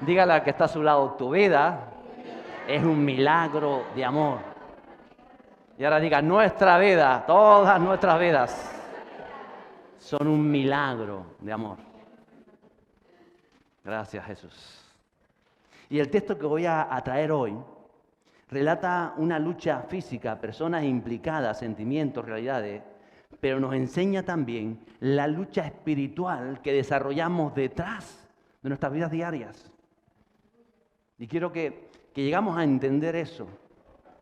Dígale al que está a su lado, tu vida es un milagro de amor. Y ahora diga, nuestra vida, todas nuestras vidas son un milagro de amor. Gracias, Jesús. Y el texto que voy a traer hoy relata una lucha física, personas implicadas, sentimientos, realidades, pero nos enseña también la lucha espiritual que desarrollamos detrás de nuestras vidas diarias. Y quiero que llegamos a entender eso,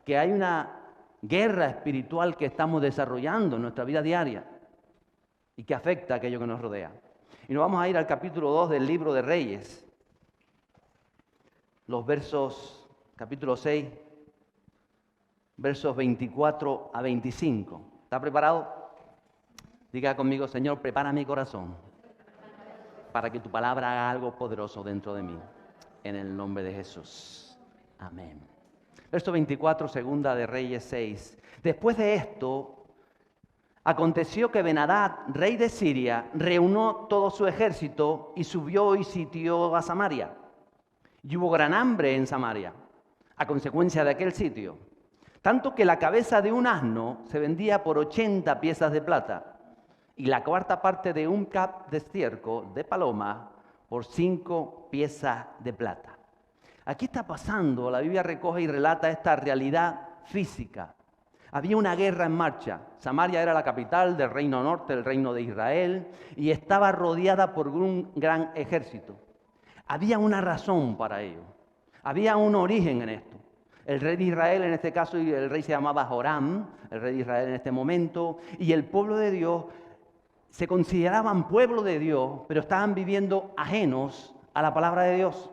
que hay una guerra espiritual que estamos desarrollando en nuestra vida diaria y que afecta a aquello que nos rodea. Y nos vamos a ir al capítulo 2 del libro de Reyes, los versos, capítulo 6, versos 24 a 25. ¿Está preparado? Diga conmigo, Señor, prepara mi corazón para que tu palabra haga algo poderoso dentro de mí. En el nombre de Jesús. Amén. Verso 24, segunda de Reyes 6. Después de esto, aconteció que Ben-Hadad, rey de Siria, reunió todo su ejército y subió y sitió a Samaria. Y hubo gran hambre en Samaria, a consecuencia de aquel sitio. Tanto que la cabeza de un asno se vendía por 80 piezas de plata y la cuarta parte de un cap de estiércol de paloma por 5 piezas de plata. Aquí está pasando, la Biblia recoge y relata esta realidad física. Había una guerra en marcha. Samaria era la capital del reino norte, del reino de Israel, y estaba rodeada por un gran ejército. Había una razón para ello. Había un origen en esto. El rey de Israel, en este caso, el rey se llamaba Joram, el rey de Israel en este momento, y el pueblo de Dios se consideraban pueblo de Dios, pero estaban viviendo ajenos a la palabra de Dios.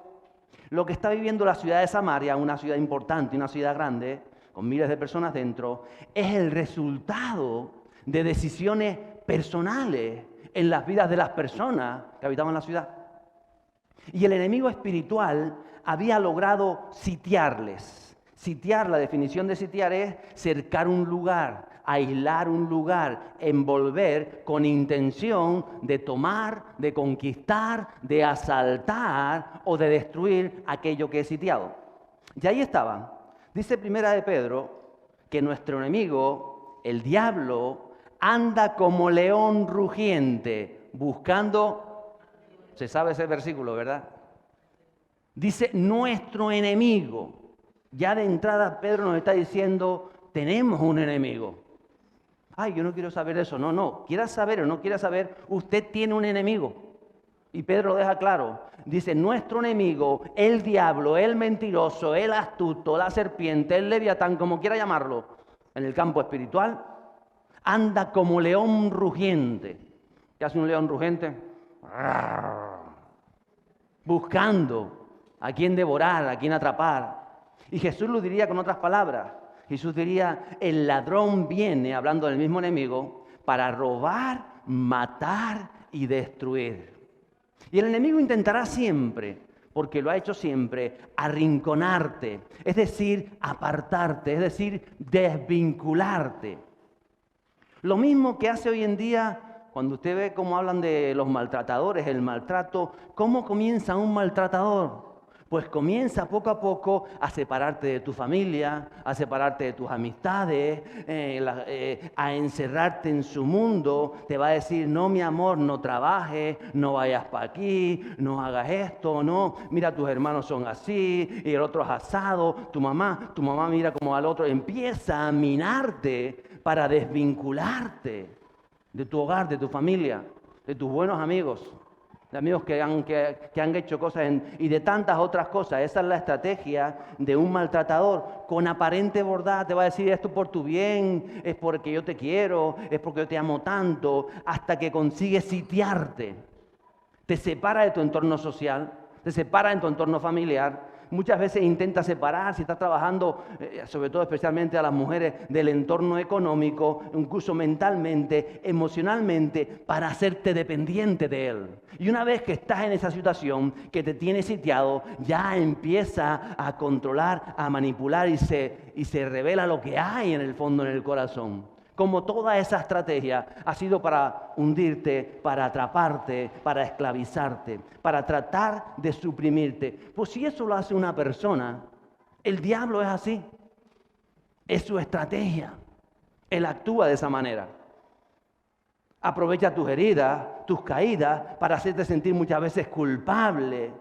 Lo que está viviendo la ciudad de Samaria, una ciudad importante, una ciudad grande, con miles de personas dentro, es el resultado de decisiones personales en las vidas de las personas que habitaban la ciudad. Y el enemigo espiritual había logrado sitiarles. Sitiar, la definición de sitiar es cercar un lugar, aislar un lugar, envolver con intención de tomar, de conquistar, de asaltar o de destruir aquello que es sitiado. Y ahí estaban. Dice Primera de Pedro que nuestro enemigo, el diablo, anda como león rugiente, buscando, se sabe ese versículo, ¿verdad? Dice nuestro enemigo. Ya de entrada Pedro nos está diciendo, tenemos un enemigo. Ay, yo no quiero saber eso. No, quiera saber o no quiera saber, usted tiene un enemigo. Y Pedro lo deja claro. Dice, nuestro enemigo, el diablo, el mentiroso, el astuto, la serpiente, el leviatán, como quiera llamarlo, en el campo espiritual, anda como león rugiente. ¿Qué hace un león rugiente? Buscando a quién devorar, a quién atrapar. Y Jesús lo diría con otras palabras. Jesús diría, el ladrón viene, hablando del mismo enemigo, para robar, matar y destruir. Y el enemigo intentará siempre, porque lo ha hecho siempre, arrinconarte, es decir, apartarte, es decir, desvincularte. Lo mismo que hace hoy en día, cuando usted ve cómo hablan de los maltratadores, el maltrato, ¿cómo comienza un maltratador? Pues comienza poco a poco a separarte de tu familia, a separarte de tus amistades, a encerrarte en su mundo. Te va a decir, no, mi amor, no trabajes, no vayas para aquí, no hagas esto, no. Mira, tus hermanos son así y el otro es asado. Tu mamá mira como al otro. Empieza a minarte para desvincularte de tu hogar, de tu familia, de tus buenos amigos. De amigos que han hecho cosas y de tantas otras cosas. Esa es la estrategia de un maltratador. Con aparente bondad te va a decir esto por tu bien, es porque yo te quiero, es porque yo te amo tanto, hasta que consigue sitiarte. Te separa de tu entorno social, te separa de tu entorno familiar. Muchas veces intenta separar, si estás trabajando, sobre todo especialmente a las mujeres, del entorno económico, incluso mentalmente, emocionalmente, para hacerte dependiente de él. Y una vez que estás en esa situación, que te tiene sitiado, ya empieza a controlar, a manipular y se revela lo que hay en el fondo, en el corazón. Como toda esa estrategia ha sido para hundirte, para atraparte, para esclavizarte, para tratar de suprimirte. Pues si eso lo hace una persona, el diablo es así. Es su estrategia. Él actúa de esa manera. Aprovecha tus heridas, tus caídas, para hacerte sentir muchas veces culpable.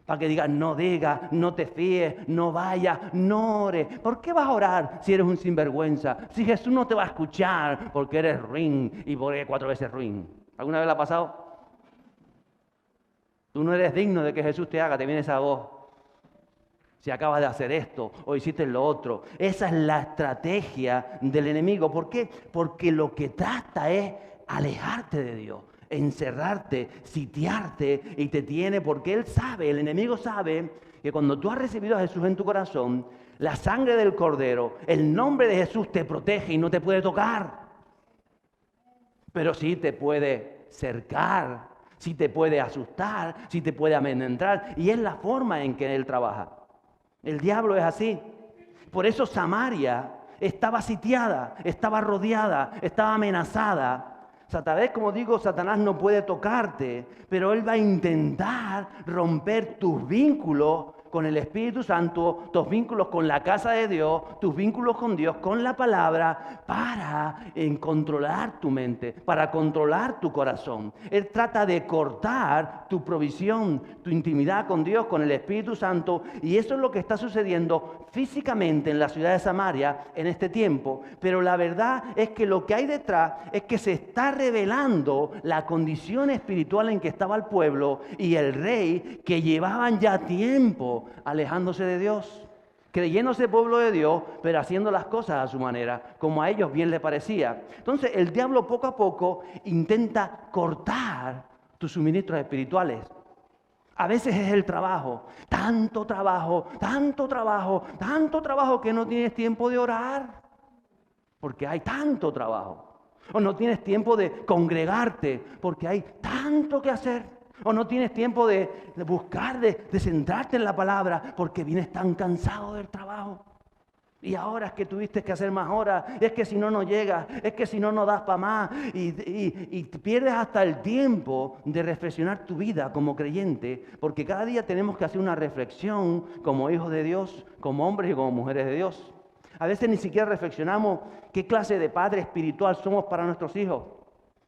Para que digas, no digas, no te fíes, no vayas, no ores. ¿Por qué vas a orar si eres un sinvergüenza? Si Jesús no te va a escuchar porque eres ruin y porque eres 4 veces ruin. ¿Alguna vez le ha pasado? Tú no eres digno de que Jesús te haga, te viene esa voz. Si acabas de hacer esto o hiciste lo otro. Esa es la estrategia del enemigo. ¿Por qué? Porque lo que trata es alejarte de Dios, encerrarte, sitiarte, y te tiene, porque él sabe, el enemigo sabe que cuando tú has recibido a Jesús en tu corazón, la sangre del Cordero, el nombre de Jesús te protege y no te puede tocar. Pero sí te puede cercar, sí te puede asustar, sí te puede amedrentar, y es la forma en que él trabaja. El diablo es así. Por eso Samaria estaba sitiada, estaba rodeada, estaba amenazada. Satanás, como digo, Satanás no puede tocarte, pero él va a intentar romper tus vínculos con el Espíritu Santo, tus vínculos con la casa de Dios, tus vínculos con Dios, con la palabra, para controlar tu mente, para controlar tu corazón. Él trata de cortar tu provisión, tu intimidad con Dios, con el Espíritu Santo, y eso es lo que está sucediendo físicamente en la ciudad de Samaria en este tiempo. Pero la verdad es que lo que hay detrás es que se está revelando la condición espiritual en que estaba el pueblo y el rey, que llevaban ya tiempo alejándose de Dios, creyéndose pueblo de Dios, pero haciendo las cosas a su manera, como a ellos bien les parecía. Entonces el diablo poco a poco intenta cortar tus suministros espirituales. A veces es el trabajo, tanto trabajo, tanto trabajo, tanto trabajo que no tienes tiempo de orar, porque hay tanto trabajo. O no tienes tiempo de congregarte, porque hay tanto que hacer. O no tienes tiempo de buscar, de centrarte en la palabra, porque vienes tan cansado del trabajo. Y ahora es que tuviste que hacer más horas, es que si no, no llegas, es que si no, no das para más. Y pierdes hasta el tiempo de reflexionar tu vida como creyente, porque cada día tenemos que hacer una reflexión como hijos de Dios, como hombres y como mujeres de Dios. A veces ni siquiera reflexionamos qué clase de padre espiritual somos para nuestros hijos,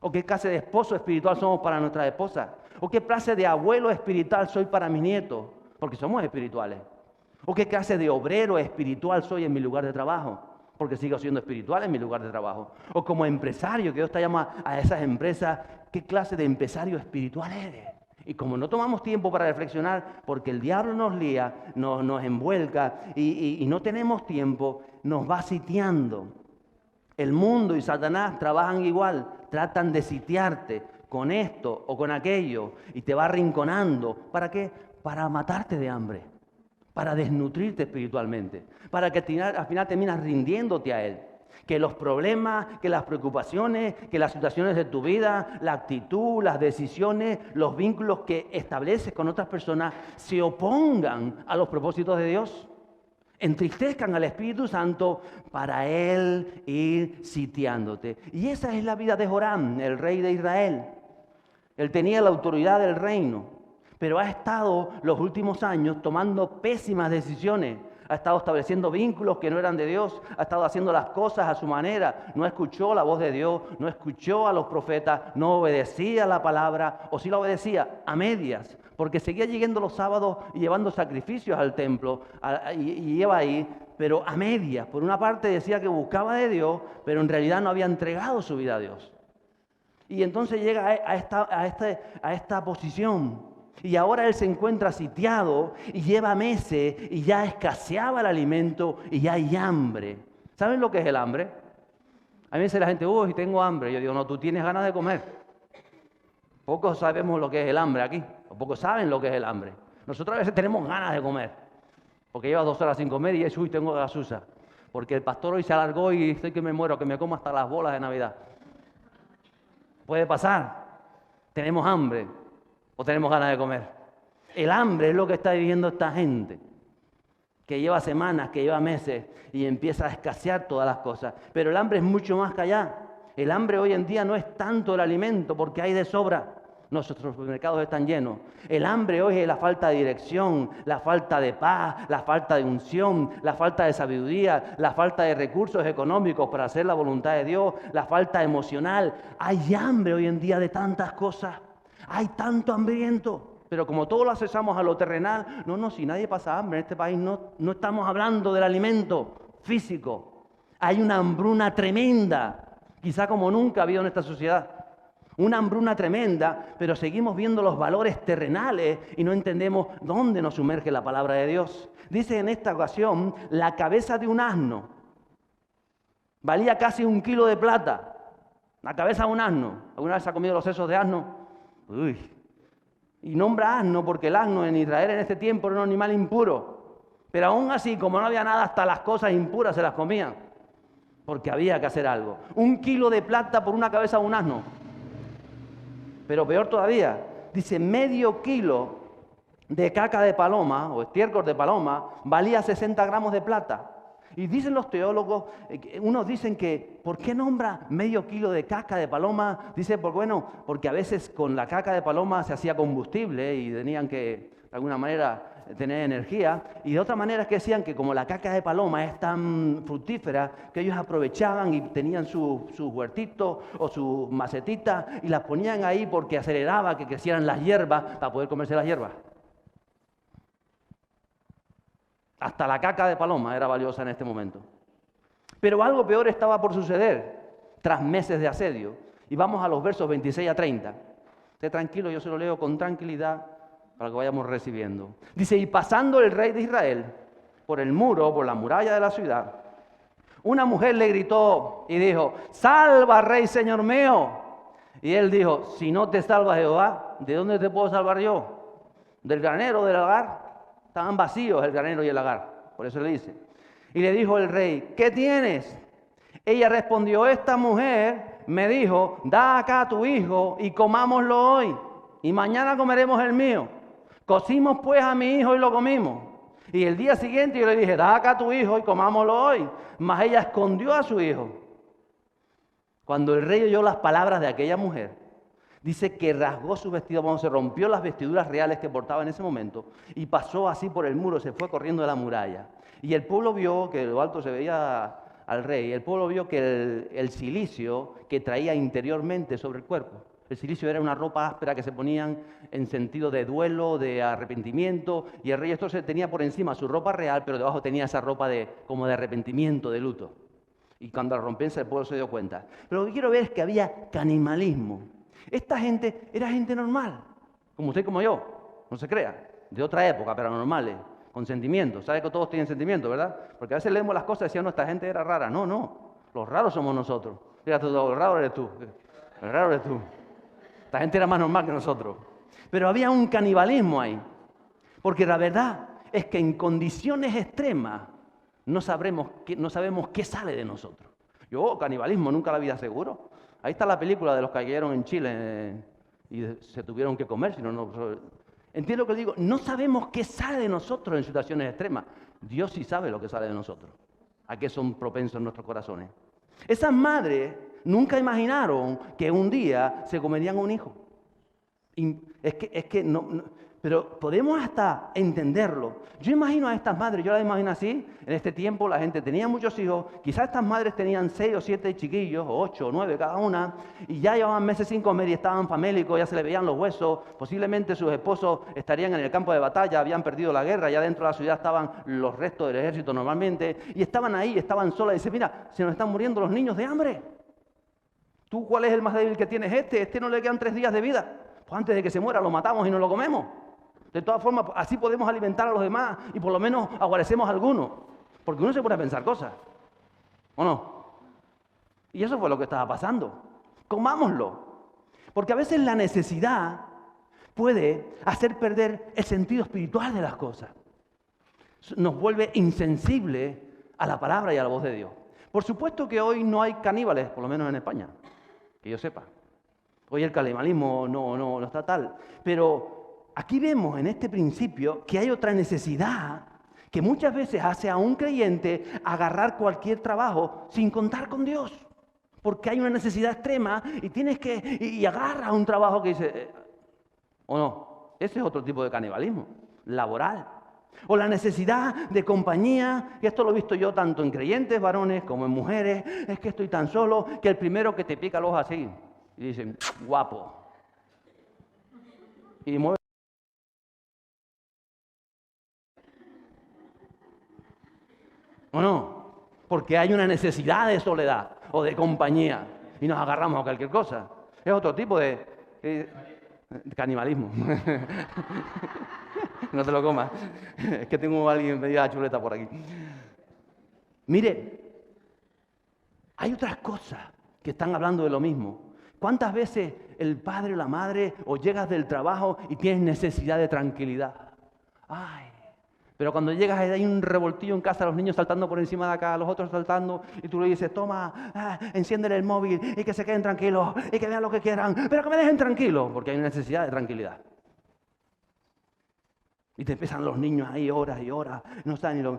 o qué clase de esposo espiritual somos para nuestra esposa, o qué clase de abuelo espiritual soy para mis nietos, porque somos espirituales. O qué clase de obrero espiritual soy en mi lugar de trabajo, porque sigo siendo espiritual en mi lugar de trabajo. O como empresario, que Dios te llama a esas empresas, qué clase de empresario espiritual eres. Y como no tomamos tiempo para reflexionar, porque el diablo nos lía, nos envuelca y no tenemos tiempo, nos va sitiando. El mundo y Satanás trabajan igual, tratan de sitiarte con esto o con aquello y te va arrinconando. ¿Para qué? Para matarte de hambre, para desnutrirte espiritualmente, para que al final terminas rindiéndote a él. Que los problemas, que las preocupaciones, que las situaciones de tu vida, la actitud, las decisiones, los vínculos que estableces con otras personas se opongan a los propósitos de Dios. Entristezcan al Espíritu Santo para él ir sitiándote. Y esa es la vida de Joram, el rey de Israel. Él tenía la autoridad del reino, pero ha estado los últimos años tomando pésimas decisiones. Ha estado estableciendo vínculos que no eran de Dios, ha estado haciendo las cosas a su manera, no escuchó la voz de Dios, no escuchó a los profetas, no obedecía la palabra, o sí la obedecía a medias, porque seguía llegando los sábados y llevando sacrificios al templo, y iba ahí, pero a medias. Por una parte decía que buscaba de Dios, pero en realidad no había entregado su vida a Dios. Y entonces llega a esta posición. Y ahora él se encuentra sitiado y lleva meses y ya escaseaba el alimento y ya hay hambre. ¿Saben lo que es el hambre? A mí me dice la gente, uy, tengo hambre. Yo digo, no, tú tienes ganas de comer. Pocos sabemos lo que es el hambre aquí, o pocos saben lo que es el hambre. Nosotros a veces tenemos ganas de comer, porque lleva 2 horas sin comer y es, uy, tengo gasusa. Porque el pastor hoy se alargó y estoy que me muero, que me como hasta las bolas de Navidad. Puede pasar. Tenemos hambre. ¿O tenemos ganas de comer? El hambre es lo que está viviendo esta gente. que lleva semanas, que lleva meses y empieza a escasear todas las cosas. Pero el hambre es mucho más que allá. El hambre hoy en día no es tanto el alimento porque hay de sobra. Nuestros supermercados están llenos. El hambre hoy es la falta de dirección, la falta de paz, la falta de unción, la falta de sabiduría, la falta de recursos económicos para hacer la voluntad de Dios, la falta emocional. Hay hambre hoy en día de tantas cosas. Hay tanto hambriento. Pero como todos lo accesamos a lo terrenal, si nadie pasa hambre en este país, no estamos hablando del alimento físico. Hay una hambruna tremenda, quizá como nunca ha habido en esta sociedad. Una hambruna tremenda, pero seguimos viendo los valores terrenales y no entendemos dónde nos sumerge la palabra de Dios. Dice en esta ocasión, la cabeza de un asno valía casi 1 kilo de plata. La cabeza de un asno. ¿Alguna vez ha comido los sesos de asno? Uy. Y nombra asno porque el asno en Israel en este tiempo era un animal impuro. Pero aún así, como no había nada, hasta las cosas impuras se las comían. Porque había que hacer algo. 1 kilo de plata por una cabeza de un asno. Pero peor todavía, dice medio kilo de caca de paloma o estiércol de paloma valía 60 gramos de plata. Y dicen los teólogos, unos dicen que, ¿por qué nombra medio kilo de caca de paloma? Dice, porque a veces con la caca de paloma se hacía combustible y tenían que, de alguna manera, tener energía. Y de otra manera es que decían que como la caca de paloma es tan fructífera, que ellos aprovechaban y tenían sus huertitos o sus macetitas y las ponían ahí porque aceleraba que crecieran las hierbas para poder comerse las hierbas. Hasta la caca de paloma era valiosa en este momento. Pero algo peor estaba por suceder tras meses de asedio. Y vamos a los versos 26 a 30. Esté tranquilo, yo se lo leo con tranquilidad para que vayamos recibiendo. Dice, y pasando el rey de Israel por el muro, por la muralla de la ciudad, una mujer le gritó y dijo, salva, rey, señor mío. Y él dijo, si no te salva Jehová, ¿de dónde te puedo salvar yo? ¿Del granero, del lagar? Estaban vacíos el granero y el lagar, por eso le dice. Y le dijo el rey, ¿qué tienes? Ella respondió, esta mujer me dijo, da acá a tu hijo y comámoslo hoy, y mañana comeremos el mío. Cocimos pues a mi hijo y lo comimos. Y el día siguiente yo le dije, da acá a tu hijo y comámoslo hoy. Mas ella escondió a su hijo. Cuando el rey oyó las palabras de aquella mujer, dice que rasgó su vestido, se rompió las vestiduras reales que portaba en ese momento y pasó así por el muro, se fue corriendo de la muralla. Y el pueblo vio que de lo alto se veía al rey, el pueblo vio que el cilicio que traía interiormente sobre el cuerpo, el cilicio era una ropa áspera que se ponían en sentido de duelo, de arrepentimiento, y el rey esto se tenía por encima su ropa real, pero debajo tenía esa ropa como de arrepentimiento, de luto. Y cuando la rompense el pueblo se dio cuenta. Pero lo que quiero ver es que había canibalismo. Esta gente era gente normal, como usted y como yo, no se crea, de otra época, pero normales, con sentimientos. ¿Sabe que todos tienen sentimientos, verdad? Porque a veces leemos las cosas y decían, no, esta gente era rara. No, los raros somos nosotros. Fíjate, el raro eres tú, el raro eres tú. Esta gente era más normal que nosotros. Pero había un canibalismo ahí, porque la verdad es que en condiciones extremas no sabemos qué sale de nosotros. Yo, canibalismo, nunca la vida seguro. Ahí está la película de los que cayeron en Chile y se tuvieron que comer. Entiendo lo que digo, no sabemos qué sale de nosotros en situaciones extremas. Dios sí sabe lo que sale de nosotros, a qué son propensos nuestros corazones. Esas madres nunca imaginaron que un día se comerían un hijo. Y pero podemos hasta entenderlo. Yo imagino a estas madres, yo las imagino así, en este tiempo la gente tenía muchos hijos, quizás estas madres tenían 6 o 7 chiquillos, o 8 o 9 cada una, y ya llevaban meses sin comer y estaban famélicos, ya se les veían los huesos, posiblemente sus esposos estarían en el campo de batalla, habían perdido la guerra, ya dentro de la ciudad estaban los restos del ejército normalmente, y estaban ahí, estaban solas, y dicen, mira, se nos están muriendo los niños de hambre. ¿Tú cuál es el más débil que tienes? Este no le quedan 3 días de vida. Pues antes de que se muera lo matamos y nos lo comemos. De todas formas, así podemos alimentar a los demás y por lo menos aguarecemos a algunos. Porque uno se pone a pensar cosas, ¿o no? Y eso fue lo que estaba pasando. Comámoslo. Porque a veces la necesidad puede hacer perder el sentido espiritual de las cosas. Nos vuelve insensibles a la palabra y a la voz de Dios. Por supuesto que hoy no hay caníbales, por lo menos en España, que yo sepa. Hoy el canibalismo no está tal. Pero aquí vemos en este principio que hay otra necesidad que muchas veces hace a un creyente agarrar cualquier trabajo sin contar con Dios. Porque hay una necesidad extrema y tienes que, y agarra un trabajo que dice, o no, ese es otro tipo de canibalismo, laboral. O la necesidad de compañía, que esto lo he visto yo tanto en creyentes varones como en mujeres, es que estoy tan solo que el primero que te pica el ojo así, y dicen, guapo. Y mueve. ¿O no? Porque hay una necesidad de soledad o de compañía y nos agarramos a cualquier cosa. Es otro tipo de canibalismo. No te lo comas. Es que tengo a alguien medio la chuleta por aquí. Mire, hay otras cosas que están hablando de lo mismo. ¿Cuántas veces el padre o la madre o llegas del trabajo y tienes necesidad de tranquilidad? Ay, pero cuando llegas hay un revoltillo en casa, los niños saltando por encima de acá, los otros saltando, y tú le dices, toma, enciéndele el móvil y que se queden tranquilos y que vean lo que quieran, pero que me dejen tranquilo, porque hay una necesidad de tranquilidad. Y te empiezan los niños ahí horas y horas, no saben ni lo...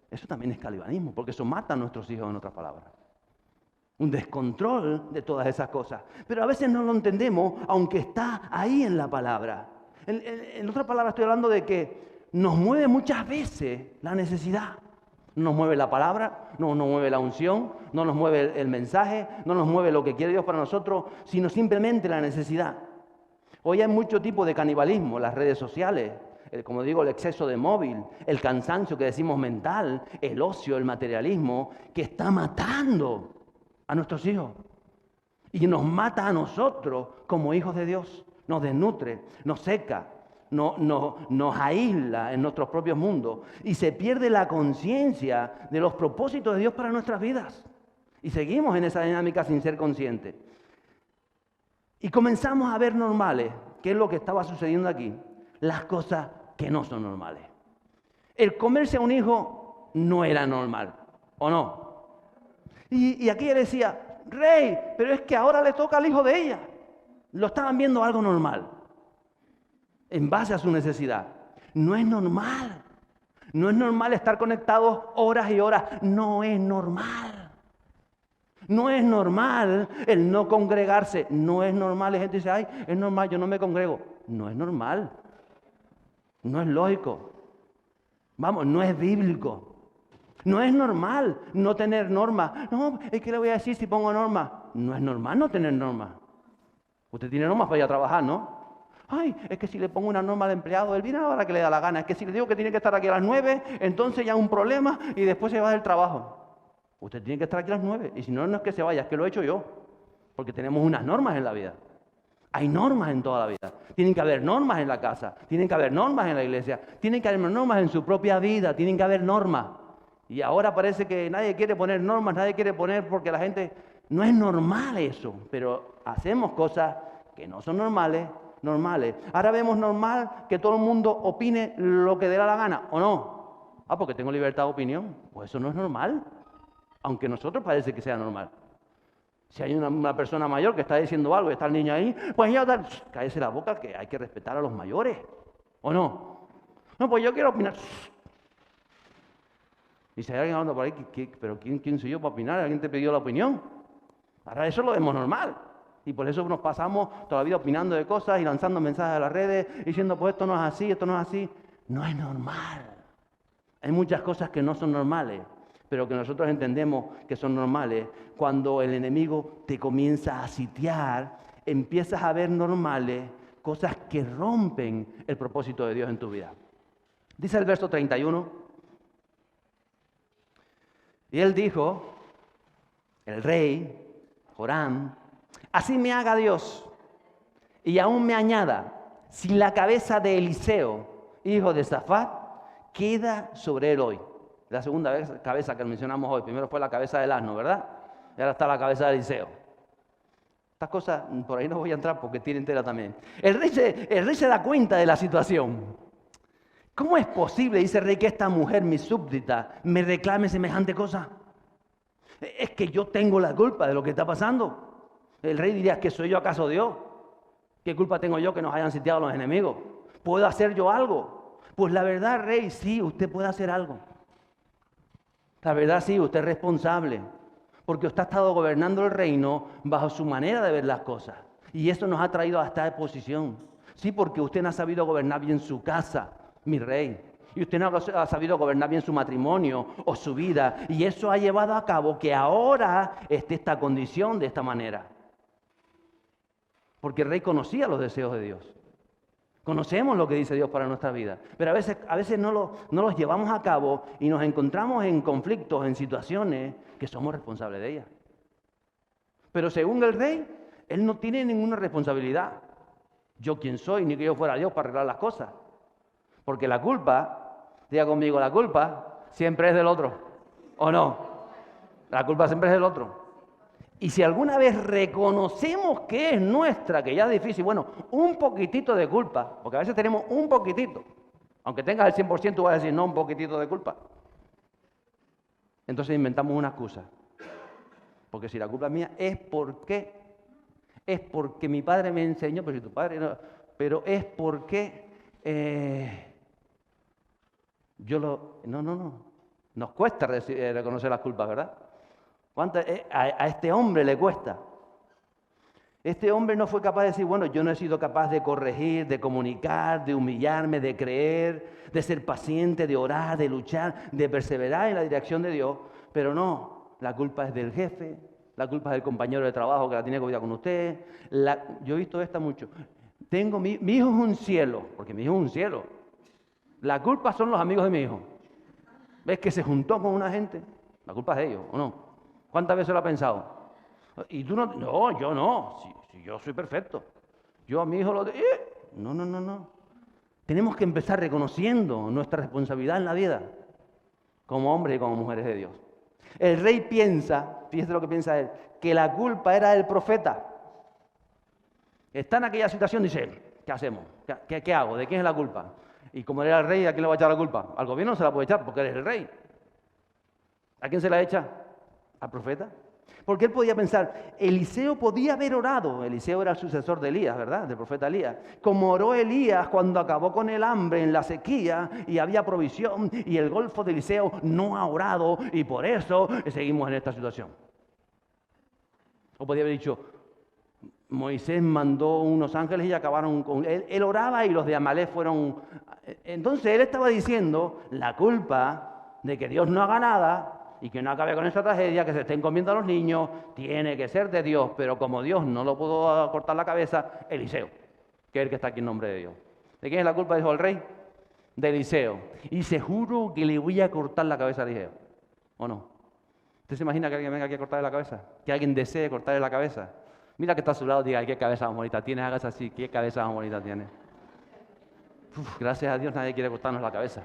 Eso también es canibalismo, porque eso mata a nuestros hijos, en otras palabras. Un descontrol de todas esas cosas. Pero a veces no lo entendemos, aunque está ahí en la palabra. En otras palabras estoy hablando de que nos mueve muchas veces la necesidad. No nos mueve la palabra, no nos mueve la unción, no nos mueve el mensaje, no nos mueve lo que quiere Dios para nosotros, sino simplemente la necesidad. Hoy hay mucho tipo de canibalismo, las redes sociales, como digo, el exceso de móvil, el cansancio que decimos mental, el ocio, el materialismo, que está matando a nuestros hijos. Y nos mata a nosotros como hijos de Dios. Nos desnutre, nos seca, nos aísla en nuestros propios mundos. Y se pierde la conciencia de los propósitos de Dios para nuestras vidas. Y seguimos en esa dinámica sin ser conscientes. Y comenzamos a ver normales, que es lo que estaba sucediendo aquí, las cosas que no son normales. El comerse a un hijo no era normal, ¿o no? Y aquí ella decía, rey, pero es que ahora le toca al hijo de ella. Lo estaban viendo algo normal, en base a su necesidad. No es normal. No es normal estar conectados horas y horas. No es normal. No es normal el no congregarse. No es normal. La gente dice, ay, es normal, yo no me congrego. No es normal. No es lógico. Vamos, no es bíblico. No es normal no tener normas. No, es que le voy a decir si pongo normas. No es normal no tener normas. Usted tiene normas para ir a trabajar, ¿no? Ay, es que si le pongo una norma al empleado, él viene a la hora que le da la gana. Es que si le digo que tiene que estar aquí a las 9, entonces ya es un problema y después se va del trabajo. Usted tiene que estar aquí a las 9. Y si no, no es que se vaya, es que lo he hecho yo. Porque tenemos unas normas en la vida. Hay normas en toda la vida. Tienen que haber normas en la casa. Tienen que haber normas en la iglesia. Tienen que haber normas en su propia vida. Tienen que haber normas. Y ahora parece que nadie quiere poner normas, nadie quiere poner porque la gente... No es normal eso, pero hacemos cosas que no son normales. Ahora vemos normal que todo el mundo opine lo que dé la gana, ¿o no? Ah, porque tengo libertad de opinión. Pues eso no es normal, aunque a nosotros parece que sea normal. Si hay una persona mayor que está diciendo algo y está el niño ahí, pues ya cállese la boca, que hay que respetar a los mayores, ¿o no? No, pues yo quiero opinar. Y si hay alguien hablando por ahí, ¿pero quién soy yo para opinar? ¿Alguien te pidió la opinión? Ahora eso lo vemos normal. Y por eso nos pasamos toda la vida opinando de cosas y lanzando mensajes a las redes, diciendo, pues esto no es así, esto no es así. No es normal. Hay muchas cosas que no son normales, pero que nosotros entendemos que son normales. Cuando el enemigo te comienza a sitiar, empiezas a ver normales cosas que rompen el propósito de Dios en tu vida. Dice el verso 31. Y él dijo, el rey, Joram, así me haga Dios y aún me añada, si la cabeza de Eliseo, hijo de Safat, queda sobre él hoy. La segunda cabeza que mencionamos hoy. Primero fue la cabeza del asno, ¿verdad? Y ahora está la cabeza de Eliseo. Estas cosas, por ahí no voy a entrar porque tiene entera también. El rey se da cuenta de la situación. ¿Cómo es posible, dice el rey, que esta mujer, mi súbdita, me reclame semejante cosa? Es que yo tengo la culpa de lo que está pasando. El rey diría, ¿que soy yo acaso Dios? ¿Qué culpa tengo yo que nos hayan sitiado los enemigos? ¿Puedo hacer yo algo Pues la verdad, rey, sí, usted puede hacer algo. La verdad, sí, usted es responsable. Porque usted ha estado gobernando el reino bajo su manera de ver las cosas. Y eso nos ha traído a esta posición. Sí, porque usted no ha sabido gobernar bien su casa, mi rey. Y usted no ha sabido gobernar bien su matrimonio o su vida. Y eso ha llevado a cabo que ahora esté esta condición de esta manera. Porque el rey conocía los deseos de Dios. Conocemos lo que dice Dios para nuestra vida. Pero a veces no los llevamos a cabo y nos encontramos en conflictos, en situaciones que somos responsables de ellas. Pero según el rey, él no tiene ninguna responsabilidad. Yo quién soy, ni que yo fuera Dios para arreglar las cosas. Porque la culpa, diga conmigo, la culpa siempre es del otro. ¿O no? La culpa siempre es del otro. Y si alguna vez reconocemos que es nuestra, que ya es difícil, bueno, un poquitito de culpa, porque a veces tenemos un poquitito. Aunque tengas el 100%, tú vas a decir, no, un poquitito de culpa. Entonces inventamos una excusa. Porque si la culpa es mía, es porque mi padre me enseñó, pero si tu padre no, pero es porque no. Nos cuesta reconocer las culpas, ¿verdad? A este hombre le cuesta. Este hombre no fue capaz de decir, bueno, yo no he sido capaz de corregir, de comunicar, de humillarme, de creer, de ser paciente, de orar, de luchar, de perseverar en la dirección de Dios. Pero no, la culpa es del jefe, la culpa es del compañero de trabajo que la tiene que cuidar con usted. Yo he visto esta mucho. Mi hijo es un cielo, porque mi hijo es un cielo. La culpa son los amigos de mi hijo. ¿Ves que se juntó con una gente? La culpa es de ellos, ¿o no? ¿Cuántas veces lo ha pensado? Y tú no, yo no, si yo soy perfecto. Yo a mi hijo No. Tenemos que empezar reconociendo nuestra responsabilidad en la vida, como hombres y como mujeres de Dios. El rey piensa, fíjese lo que piensa él, que la culpa era del profeta. Está en aquella situación, dice, ¿qué hacemos? ¿Qué hago? ¿De quién es la culpa? Y como era el rey, ¿a quién le va a echar la culpa? Al gobierno no se la puede echar porque eres el rey. ¿A quién se la echa? ¿Al profeta? Porque él podía pensar, Eliseo podía haber orado. Eliseo era el sucesor de Elías, ¿verdad? Del profeta Elías. Como oró Elías cuando acabó con el hambre en la sequía y había provisión y el golfo de Eliseo no ha orado y por eso seguimos en esta situación. O podía haber dicho, Moisés mandó unos ángeles y acabaron con él. Él oraba y los de Amalek fueron. Entonces él estaba diciendo la culpa de que Dios no haga nada y que no acabe con esta tragedia, que se estén comiendo a los niños, tiene que ser de Dios. Pero como Dios no lo pudo cortar la cabeza, Eliseo, que es el que está aquí en nombre de Dios. ¿De quién es la culpa? Dijo el rey. De Eliseo. Y se juro que le voy a cortar la cabeza a Eliseo. ¿O no? ¿Usted se imagina que alguien venga aquí a cortarle la cabeza? Que alguien desee cortarle la cabeza. Mira que está a su lado, diga, ¿qué cabeza más bonita tienes? Hágase así, ¿qué cabeza más bonita tienes? Gracias a Dios nadie quiere cortarnos la cabeza.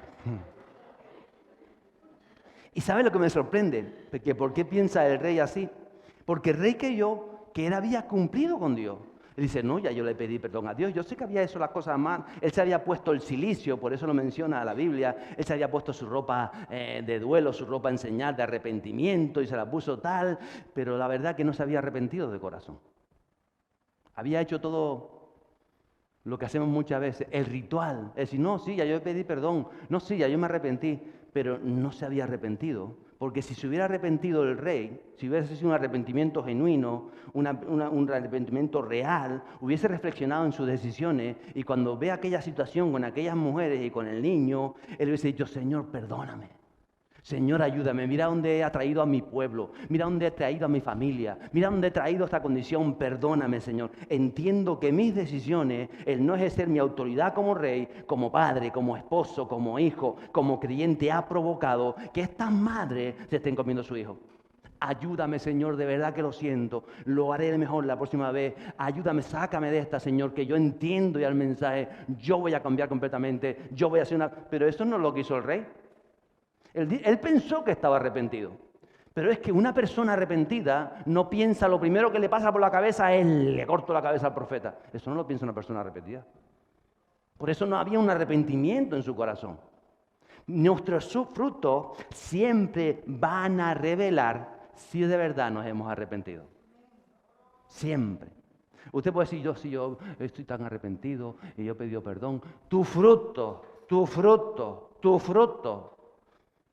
¿Y sabe lo que me sorprende? ¿Por qué piensa el rey así? Porque el rey creyó que él había cumplido con Dios. Él dice, no, ya yo le pedí perdón a Dios. Yo sé que había hecho las cosas mal. Él se había puesto el cilicio, por eso lo menciona la Biblia. Él se había puesto su ropa de duelo, su ropa en señal de arrepentimiento y se la puso tal. Pero la verdad que no se había arrepentido de corazón. Había hecho todo lo que hacemos muchas veces, el ritual. Es decir, no, sí, ya yo pedí perdón. No, sí, ya yo me arrepentí. Pero no se había arrepentido. Porque si se hubiera arrepentido el rey, si hubiese sido un arrepentimiento genuino, un arrepentimiento real, hubiese reflexionado en sus decisiones y cuando ve aquella situación con aquellas mujeres y con el niño, él hubiese dicho, Señor, perdóname. Señor, ayúdame, mira dónde he traído a mi pueblo, mira dónde he traído a mi familia, mira dónde he traído esta condición, perdóname, Señor. Entiendo que mis decisiones, el no ejercer mi autoridad como rey, como padre, como esposo, como hijo, como creyente, ha provocado que estas madres se estén comiendo a su hijo. Ayúdame, Señor, de verdad que lo siento, lo haré mejor la próxima vez. Ayúdame, sácame de esta, Señor, que yo entiendo ya el mensaje, yo voy a cambiar completamente, yo voy a hacer una... Pero eso no es lo que hizo el rey. Él pensó que estaba arrepentido, pero es que una persona arrepentida no piensa, lo primero que le pasa por la cabeza es le corto la cabeza al profeta. Eso no lo piensa una persona arrepentida. Por eso no había un arrepentimiento en su corazón. Nuestros frutos siempre van a revelar si de verdad nos hemos arrepentido. Siempre. Usted puede decir, yo estoy tan arrepentido y yo he pedido perdón. Tu fruto tu fruto,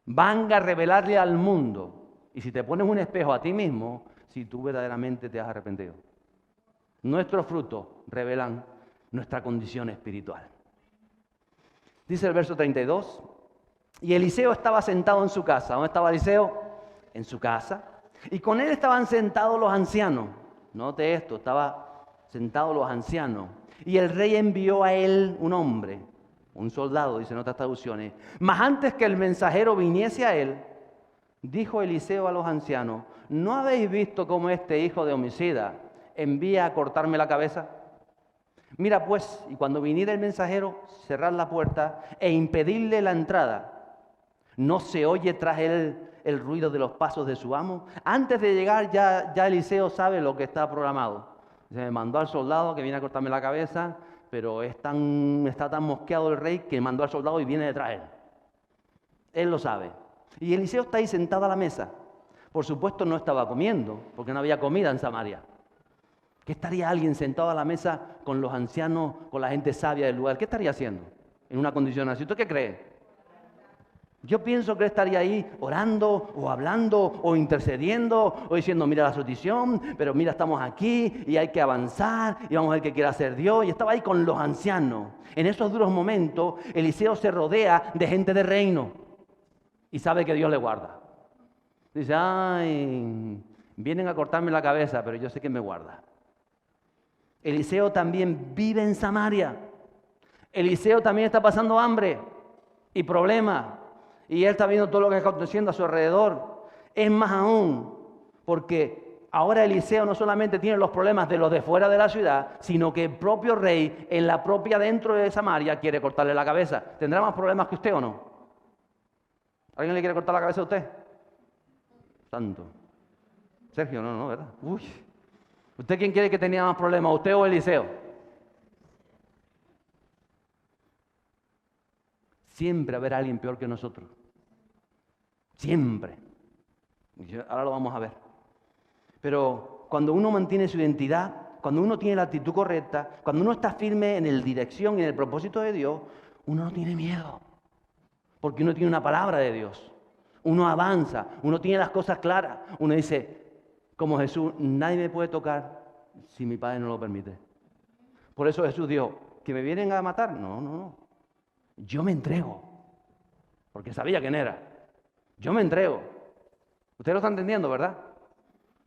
van a revelarle al mundo. Y si te pones un espejo a ti mismo, si tú verdaderamente te has arrepentido. Nuestros frutos revelan nuestra condición espiritual. Dice el verso 32, y Eliseo estaba sentado en su casa. ¿Dónde estaba Eliseo? En su casa. Y con él estaban sentados los ancianos. Note esto, estaban sentados los ancianos. Y el rey envió a él un hombre, un soldado, dice en otras traducciones. Mas antes que el mensajero viniese a él, dijo Eliseo a los ancianos, ¿no habéis visto cómo este hijo de homicida envía a cortarme la cabeza? Mira pues, y cuando viniera el mensajero, cerrad la puerta e impedirle la entrada. ¿No se oye tras él el ruido de los pasos de su amo? Antes de llegar ya Eliseo sabe lo que está programado. Se me mandó al soldado que viene a cortarme la cabeza, pero está tan mosqueado el rey que mandó al soldado y viene detrás de él. Él lo sabe. Y Eliseo está ahí sentado a la mesa. Por supuesto no estaba comiendo, porque no había comida en Samaria. ¿Qué estaría alguien sentado a la mesa con los ancianos, con la gente sabia del lugar? ¿Qué estaría haciendo en una condición así? ¿Usted qué cree? Yo pienso que él estaría ahí orando o hablando o intercediendo o diciendo, mira la solución, pero mira, estamos aquí y hay que avanzar y vamos a ver qué quiere hacer Dios. Y estaba ahí con los ancianos. En esos duros momentos, Eliseo se rodea de gente de reino y sabe que Dios le guarda. Dice, ay, vienen a cortarme la cabeza, pero yo sé que me guarda. Eliseo también vive en Samaria. Eliseo también está pasando hambre y problemas. Y él está viendo todo lo que está aconteciendo a su alrededor. Es más aún, porque ahora Eliseo no solamente tiene los problemas de los de fuera de la ciudad, sino que el propio rey, en la propia dentro de Samaria, quiere cortarle la cabeza. ¿Tendrá más problemas que usted o no? ¿Alguien le quiere cortar la cabeza a usted? Santo. Sergio, no, ¿verdad? Uy. ¿Usted quién quiere que tenía más problemas, usted o Eliseo? Siempre habrá alguien peor que nosotros. Siempre. Ahora lo vamos a ver. Pero cuando uno mantiene su identidad, cuando uno tiene la actitud correcta, cuando uno está firme en la dirección y en el propósito de Dios, uno no tiene miedo. Porque uno tiene una palabra de Dios. Uno avanza, uno tiene las cosas claras. Uno dice, como Jesús, nadie me puede tocar si mi Padre no lo permite. Por eso Jesús dijo, ¿que me vienen a matar? No. Yo me entrego. Porque sabía quién era. Yo me entrego. Usted lo está entendiendo, ¿verdad?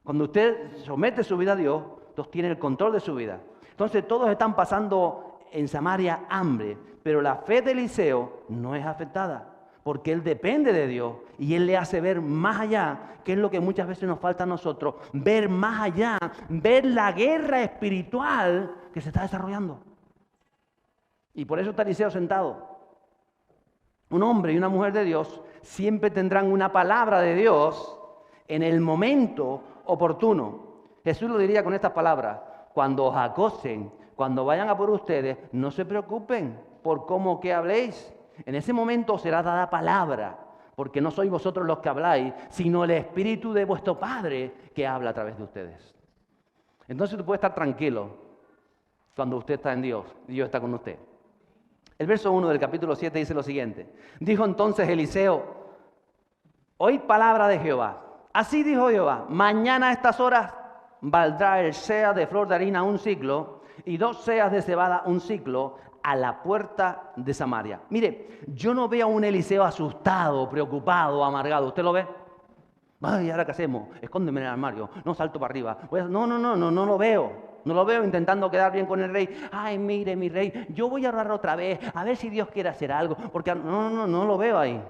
Cuando usted somete su vida a Dios, Dios tiene el control de su vida. Entonces todos están pasando en Samaria hambre, pero la fe de Eliseo no es afectada. Porque él depende de Dios y él le hace ver más allá, que es lo que muchas veces nos falta a nosotros, ver más allá, ver la guerra espiritual que se está desarrollando. Y por eso está Eliseo sentado. Un hombre y una mujer de Dios siempre tendrán una palabra de Dios en el momento oportuno. Jesús lo diría con estas palabras, cuando os acosen, cuando vayan a por ustedes, no se preocupen por cómo que habléis. En ese momento será dada palabra, porque no sois vosotros los que habláis, sino el Espíritu de vuestro Padre que habla a través de ustedes. Entonces tú puedes estar tranquilo cuando usted está en Dios y Dios está con usted. El verso 1 del capítulo 7 dice lo siguiente. Dijo entonces Eliseo, oíd palabra de Jehová. Así dijo Jehová, mañana a estas horas valdrá el seah de flor de harina 1 siclo y 2 seas de cebada 1 siclo a la puerta de Samaria. Mire, yo no veo a un Eliseo asustado, preocupado, amargado. ¿Usted lo ve? Ay, ¿ahora qué hacemos? Escóndeme en el armario. No, salto para arriba. No lo veo. No lo veo intentando quedar bien con el rey. Ay, mire, mi rey, yo voy a orar otra vez, a ver si Dios quiere hacer algo. Porque no lo veo ahí.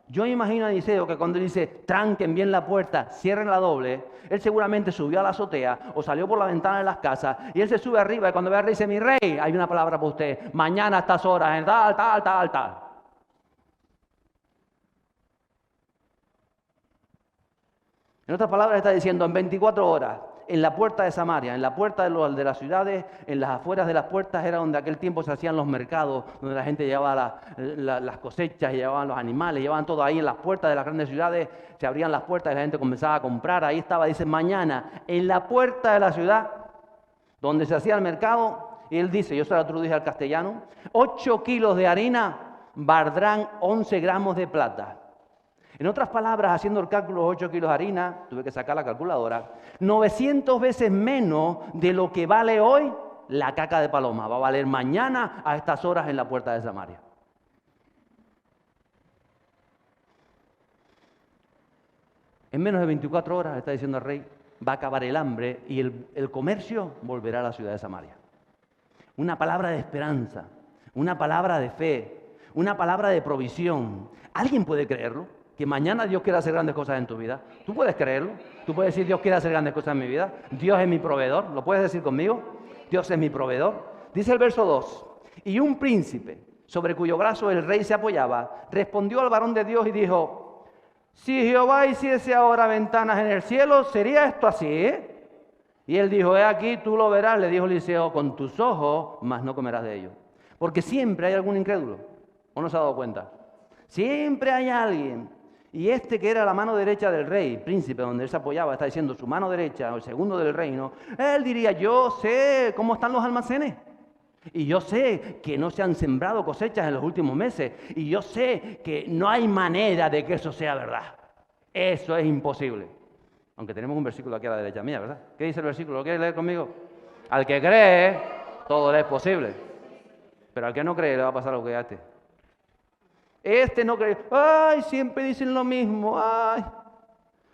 Yo imagino a Eliseo que cuando dice, tranquen bien la puerta, cierren la doble, él seguramente subió a la azotea o salió por la ventana de las casas y él se sube arriba y cuando ve al rey dice, mi rey, hay una palabra para usted, mañana a estas horas, en tal. En otras palabras está diciendo, en 24 horas, en la puerta de Samaria, en la puerta de las ciudades, en las afueras de las puertas era donde aquel tiempo se hacían los mercados, donde la gente llevaba las cosechas, llevaban los animales, llevaban todo ahí en las puertas de las grandes ciudades, se abrían las puertas y la gente comenzaba a comprar. Ahí estaba, dice, mañana, en la puerta de la ciudad, donde se hacía el mercado, y él dice, yo se lo traduje al castellano, 8 kilos de harina valdrán 11 gramos de plata. En otras palabras, haciendo el cálculo, 8 kilos de harina, tuve que sacar la calculadora, 900 veces menos de lo que vale hoy la caca de paloma. Va a valer mañana a estas horas en la puerta de Samaria. En menos de 24 horas, está diciendo el rey, va a acabar el hambre y el comercio volverá a la ciudad de Samaria. Una palabra de esperanza, una palabra de fe, una palabra de provisión. ¿Alguien puede creerlo? Que mañana Dios quiera hacer grandes cosas en tu vida. ¿Tú puedes creerlo? ¿Tú puedes decir Dios quiere hacer grandes cosas en mi vida? Dios es mi proveedor. ¿Lo puedes decir conmigo? Dios es mi proveedor. Dice el verso 2. Y un príncipe, sobre cuyo brazo el rey se apoyaba, respondió al varón de Dios y dijo: si Jehová hiciese ahora ventanas en el cielo, ¿sería esto así? Y él dijo: he aquí, tú lo verás, le dijo Eliseo, con tus ojos, mas no comerás de ello. Porque siempre hay algún incrédulo. ¿O no se ha dado cuenta? Siempre hay alguien. Y este que era la mano derecha del rey, príncipe, donde él se apoyaba, está diciendo su mano derecha, o el segundo del reino, él diría: yo sé cómo están los almacenes. Y yo sé que no se han sembrado cosechas en los últimos meses. Y yo sé que no hay manera de que eso sea verdad. Eso es imposible. Aunque tenemos un versículo aquí a la derecha mía, ¿verdad? ¿Qué dice el versículo? ¿Lo quieres leer conmigo? Al que cree, todo le es posible. Pero al que no cree le va a pasar lo que a este. Este no cree. Ay, siempre dicen lo mismo. Ay,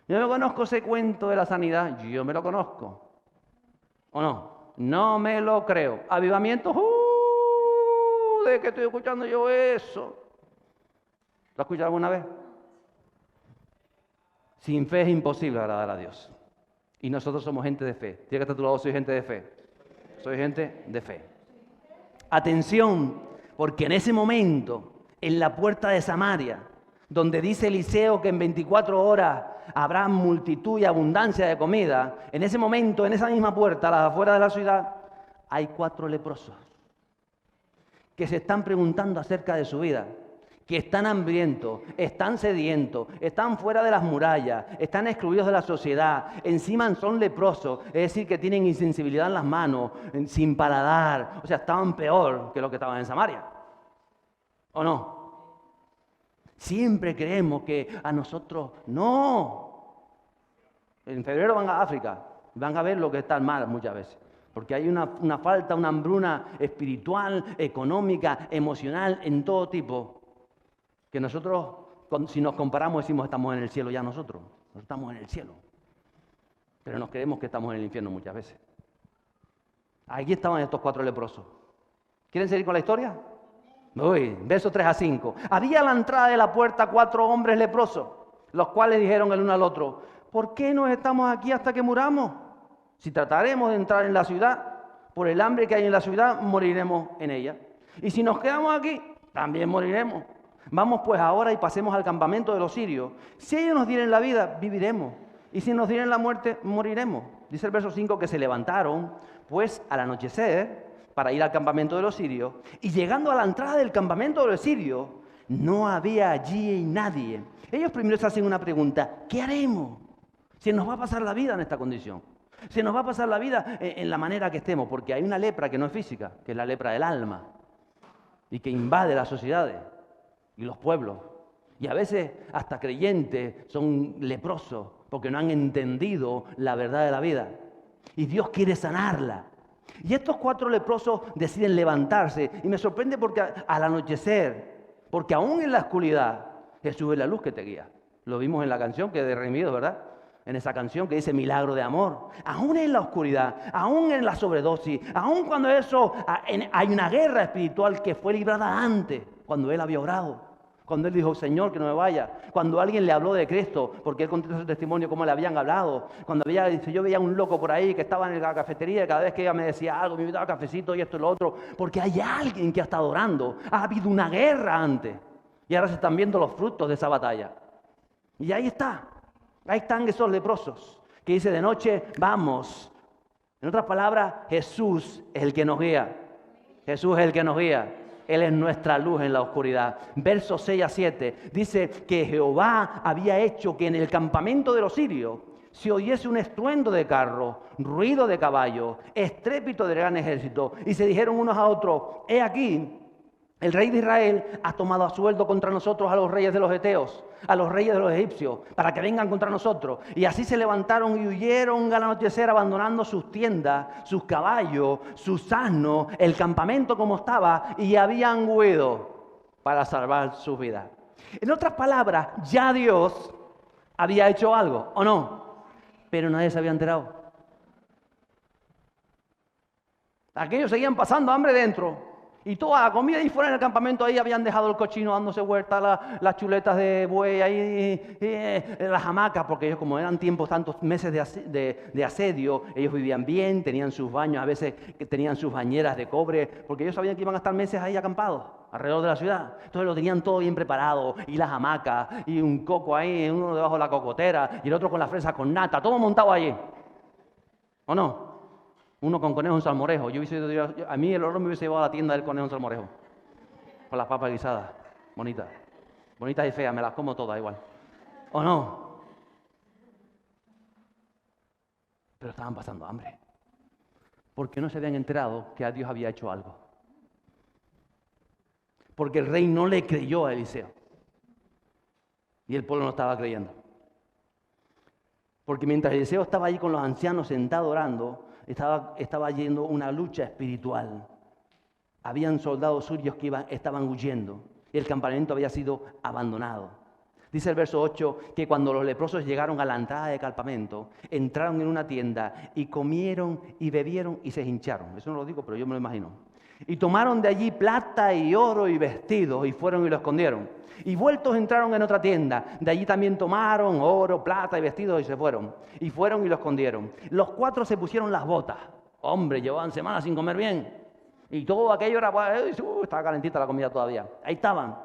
yo me conozco ese cuento de la sanidad. Yo me lo conozco. ¿O no? No me lo creo. Avivamiento. ¿De qué estoy escuchando yo eso? ¿Lo has escuchado alguna vez? Sin fe es imposible agradar a Dios. Y nosotros somos gente de fe. Tiene que estar a tu lado: soy gente de fe. Soy gente de fe. Atención, porque en ese momento, en la puerta de Samaria, donde dice Eliseo que en 24 horas habrá multitud y abundancia de comida, en ese momento, en esa misma puerta, a las afueras de la ciudad, hay 4 leprosos que se están preguntando acerca de su vida, que están hambrientos, están sedientos, están fuera de las murallas, están excluidos de la sociedad, encima son leprosos, es decir, que tienen insensibilidad en las manos, sin paladar, o sea, estaban peor que los que estaban en Samaria. ¿O no? Siempre creemos que a nosotros no. En febrero van a África, van a ver lo que está mal muchas veces. Porque hay una falta, una hambruna espiritual, económica, emocional, en todo tipo. Que nosotros, si nos comparamos, decimos: estamos en el cielo ya nosotros. No estamos en el cielo. Pero nos creemos que estamos en el infierno muchas veces. Aquí estaban estos 4 leprosos. ¿Quieren seguir con la historia? Uy, versos 3 a 5. Había a la entrada de la puerta 4 hombres leprosos, los cuales dijeron el uno al otro: ¿por qué nos estamos aquí hasta que muramos? Si trataremos de entrar en la ciudad, por el hambre que hay en la ciudad, moriremos en ella. Y si nos quedamos aquí, también moriremos. Vamos pues ahora y pasemos al campamento de los sirios. Si ellos nos dieren la vida, viviremos. Y si nos dieren la muerte, moriremos. Dice el verso 5 que se levantaron, pues al anochecer, para ir al campamento de los sirios, y llegando a la entrada del campamento de los sirios, no había allí nadie. Ellos primero se hacen una pregunta: ¿qué haremos? Si nos va a pasar la vida en esta condición, se nos va a pasar la vida en la manera que estemos, porque hay una lepra que no es física, que es la lepra del alma, y que invade las sociedades y los pueblos. Y a veces hasta creyentes son leprosos, porque no han entendido la verdad de la vida. Y Dios quiere sanarla. Y estos 4 leprosos deciden levantarse. Y me sorprende porque al anochecer, porque aún en la oscuridad, Jesús es la luz que te guía. Lo vimos en la canción que de Redimidos, ¿verdad? En esa canción que dice milagro de amor. Aún en la oscuridad, aún en la sobredosis, aún cuando hay una guerra espiritual que fue librada antes, cuando él había orado. Cuando él dijo: Señor, que no me vaya. Cuando alguien le habló de Cristo, porque él contó su testimonio, cómo le habían hablado. Cuando yo veía un loco por ahí que estaba en la cafetería, y cada vez que ella me decía algo, me invitaba cafecito y esto y lo otro. Porque hay alguien que ha estado orando. Ha habido una guerra antes. Y ahora se están viendo los frutos de esa batalla. Y ahí está. Ahí están esos leprosos. Que dice: de noche, vamos. En otras palabras, Jesús es el que nos guía. Jesús es el que nos guía. Él es nuestra luz en la oscuridad. Versos 6 a 7 dice que Jehová había hecho que en el campamento de los sirios se oyese un estruendo de carro, ruido de caballo, estrépito de gran ejército. Y se dijeron unos a otros: he aquí, El rey de Israel ha tomado a sueldo contra nosotros a los reyes de los heteos, a los reyes de los egipcios, para que vengan contra nosotros. Y así se levantaron y huyeron al anochecer, abandonando sus tiendas, sus caballos, sus asnos, el campamento como estaba, y habían huido para salvar sus vidas. En otras palabras, ya Dios había hecho algo, ¿o no? Pero nadie se había enterado. Aquellos seguían pasando hambre dentro. Y toda la comida ahí fuera en el campamento, ahí habían dejado el cochino dándose vueltas, las chuletas de buey, ahí las hamacas, porque ellos, como eran tiempos, tantos meses de asedio, ellos vivían bien, tenían sus baños, a veces tenían sus bañeras de cobre, porque ellos sabían que iban a estar meses ahí acampados, alrededor de la ciudad. Entonces lo tenían todo bien preparado, y las hamacas, y un coco ahí, uno debajo de la cocotera, y el otro con la fresa con nata, todo montado allí. ¿O no? Uno con conejo en salmorejo. A mí el horno me hubiese llevado a la tienda del conejo en salmorejo. Con las papas guisadas. Bonitas. Bonitas y feas. Me las como todas igual. ¿O no? Pero estaban pasando hambre. Porque no se habían enterado que a Dios había hecho algo. Porque el rey no le creyó a Eliseo. Y el pueblo no estaba creyendo. Porque mientras Eliseo estaba allí con los ancianos sentado orando, estaba yendo una lucha espiritual. Habían soldados suyos que estaban huyendo y el campamento había sido abandonado. Dice el verso 8 que cuando los leprosos llegaron a la entrada del campamento, entraron en una tienda y comieron y bebieron y se hincharon. Eso no lo digo, pero yo me lo imagino. Y tomaron de allí plata y oro y vestidos y fueron y lo escondieron. Y vueltos entraron en otra tienda. De allí también tomaron oro, plata y vestidos y se fueron. Y fueron y lo escondieron. Los 4 se pusieron las botas. Hombre, llevaban semanas sin comer bien. Y todo aquello era, estaba calentita la comida todavía. Ahí estaban.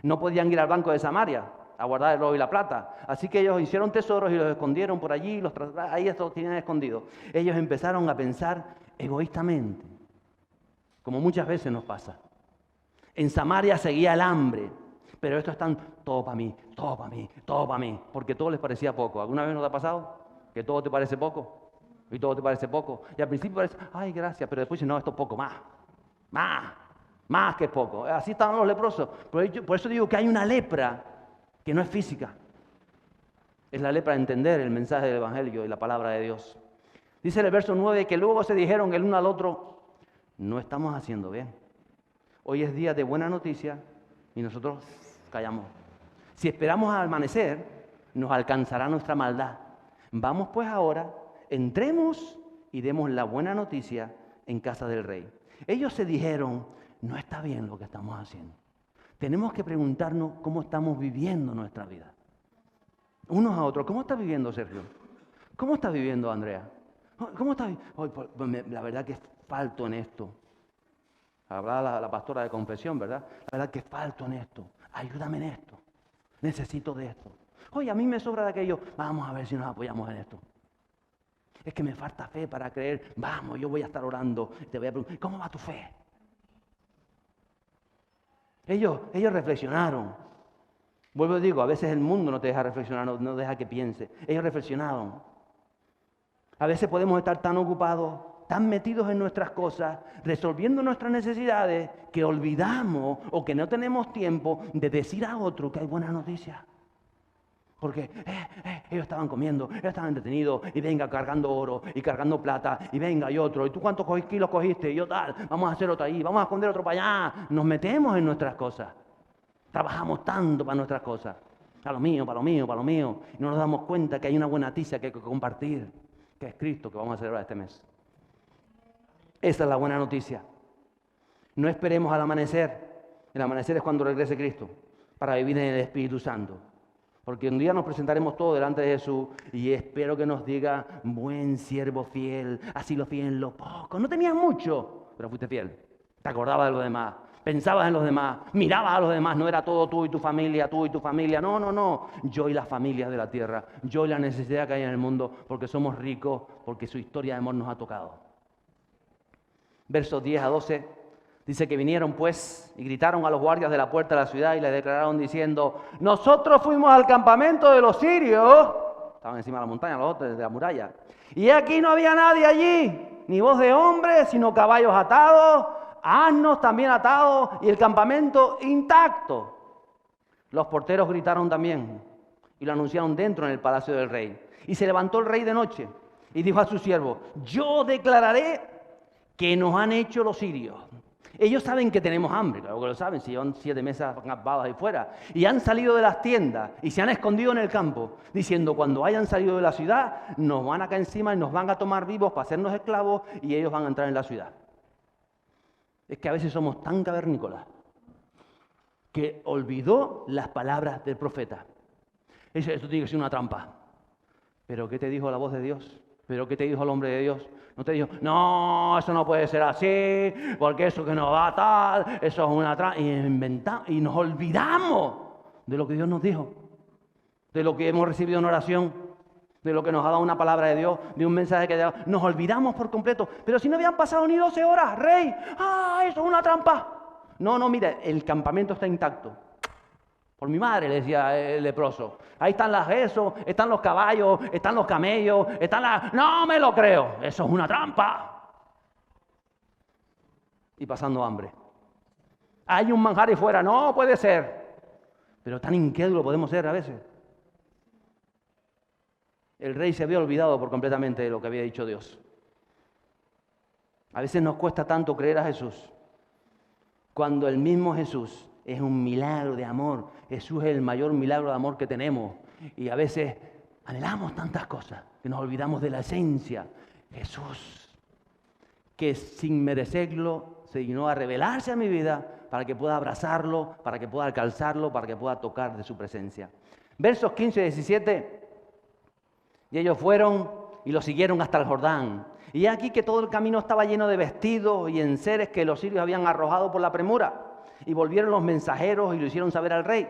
No podían ir al banco de Samaria a guardar el oro y la plata. Así que ellos hicieron tesoros y los escondieron por allí. Ahí estos tenían escondidos. Ellos empezaron a pensar egoístamente, como muchas veces nos pasa. En Samaria seguía el hambre. Pero estos están todo para mí, todo para mí, todo para mí, porque todo les parecía poco. ¿Alguna vez nos ha pasado que todo te parece poco? Y todo te parece poco. Y al principio parece, ay, gracias, pero después dices, no, esto es poco, más que poco. Así estaban los leprosos. Por eso digo que hay una lepra que no es física. Es la lepra de entender el mensaje del Evangelio y la palabra de Dios. Dice en el verso 9 que luego se dijeron el uno al otro, no estamos haciendo bien. Hoy es día de buena noticia y nosotros callamos. Si esperamos al amanecer, nos alcanzará nuestra maldad. Vamos pues ahora, entremos y demos la buena noticia en casa del rey. Ellos se dijeron, no está bien lo que estamos haciendo. Tenemos que preguntarnos cómo estamos viviendo nuestra vida. Unos a otros. ¿Cómo está viviendo Sergio? ¿Cómo está viviendo Andrea? ¿Cómo está? La verdad que falto en esto. Hablaba la pastora de confesión, ¿verdad? La verdad que falto en esto. Ayúdame en esto. Necesito de esto. Oye, a mí me sobra de aquello. Vamos a ver si nos apoyamos en esto. Es que me falta fe para creer. Vamos, yo voy a estar orando. Te voy a preguntar, ¿cómo va tu fe? Ellos reflexionaron. Vuelvo y digo, a veces el mundo no te deja reflexionar, no deja que piense. Ellos reflexionaron. A veces podemos estar tan ocupados, tan metidos en nuestras cosas, resolviendo nuestras necesidades, que olvidamos o que no tenemos tiempo de decir a otro que hay buenas noticias. Porque ellos estaban comiendo, ellos estaban entretenidos, y venga cargando oro, y cargando plata, y venga y otro, y tú cuántos kilos cogiste, y yo tal, vamos a hacer otro ahí, vamos a esconder otro para allá. Nos metemos en nuestras cosas. Trabajamos tanto para nuestras cosas. Para lo mío, para lo mío, para lo mío. Y no nos damos cuenta que hay una buena noticia que hay que compartir, que es Cristo, que vamos a celebrar este mes. Esa es la buena noticia. No esperemos al amanecer. El amanecer es cuando regrese Cristo, para vivir en el Espíritu Santo. Porque un día nos presentaremos todos delante de Jesús y espero que nos diga, buen siervo fiel, has sido fiel en lo poco. No tenías mucho, pero fuiste fiel. Te acordabas de los demás, pensabas en los demás, mirabas a los demás. No era todo tú y tu familia, tú y tu familia. No. Yo y las familias de la tierra, yo y la necesidad que hay en el mundo, porque somos ricos, porque su historia de amor nos ha tocado. Versos 10 a 12, dice que vinieron pues y gritaron a los guardias de la puerta de la ciudad y les declararon diciendo, nosotros fuimos al campamento de los sirios, estaban encima de la montaña, los otros de la muralla, y aquí no había nadie allí, ni voz de hombre, sino caballos atados, asnos también atados y el campamento intacto. Los porteros gritaron también y lo anunciaron dentro en el palacio del rey. Y se levantó el rey de noche y dijo a su siervo: yo declararé que nos han hecho los sirios. Ellos saben que tenemos hambre, claro que lo saben, si llevan 7 meses acampados ahí fuera. Y han salido de las tiendas y se han escondido en el campo, diciendo: cuando hayan salido de la ciudad, nos van acá encima y nos van a tomar vivos para hacernos esclavos y ellos van a entrar en la ciudad. Es que a veces somos tan cavernícolas que olvidó las palabras del profeta. Dice: esto tiene que ser una trampa. ¿Pero qué te dijo la voz de Dios? ¿Pero qué te dijo el hombre de Dios? No te dijo: no, eso no puede ser así, porque eso que nos va a tal, eso es una trampa. Y inventamos, y nos olvidamos de lo que Dios nos dijo, de lo que hemos recibido en oración, de lo que nos ha dado una palabra de Dios, de un mensaje que nos olvidamos por completo. Pero si no habían pasado ni 12 horas, rey, eso es una trampa. No, mire, el campamento está intacto. Por mi madre, le decía el leproso. Ahí están están los caballos, están los camellos, No me lo creo, eso es una trampa. Y pasando hambre. Hay un manjar ahí fuera, no puede ser. Pero tan incrédulo podemos ser a veces. El rey se había olvidado por completamente de lo que había dicho Dios. A veces nos cuesta tanto creer a Jesús, cuando el mismo Jesús es un milagro de amor. Jesús es el mayor milagro de amor que tenemos. Y a veces anhelamos tantas cosas que nos olvidamos de la esencia. Jesús, que sin merecerlo se dignó a revelarse a mi vida para que pueda abrazarlo, para que pueda alcanzarlo, para que pueda tocar de su presencia. Versos 15 y 17. Y ellos fueron y lo siguieron hasta el Jordán. Y aquí que todo el camino estaba lleno de vestidos y enseres que los sirios habían arrojado por la premura. Y volvieron los mensajeros y lo hicieron saber al rey.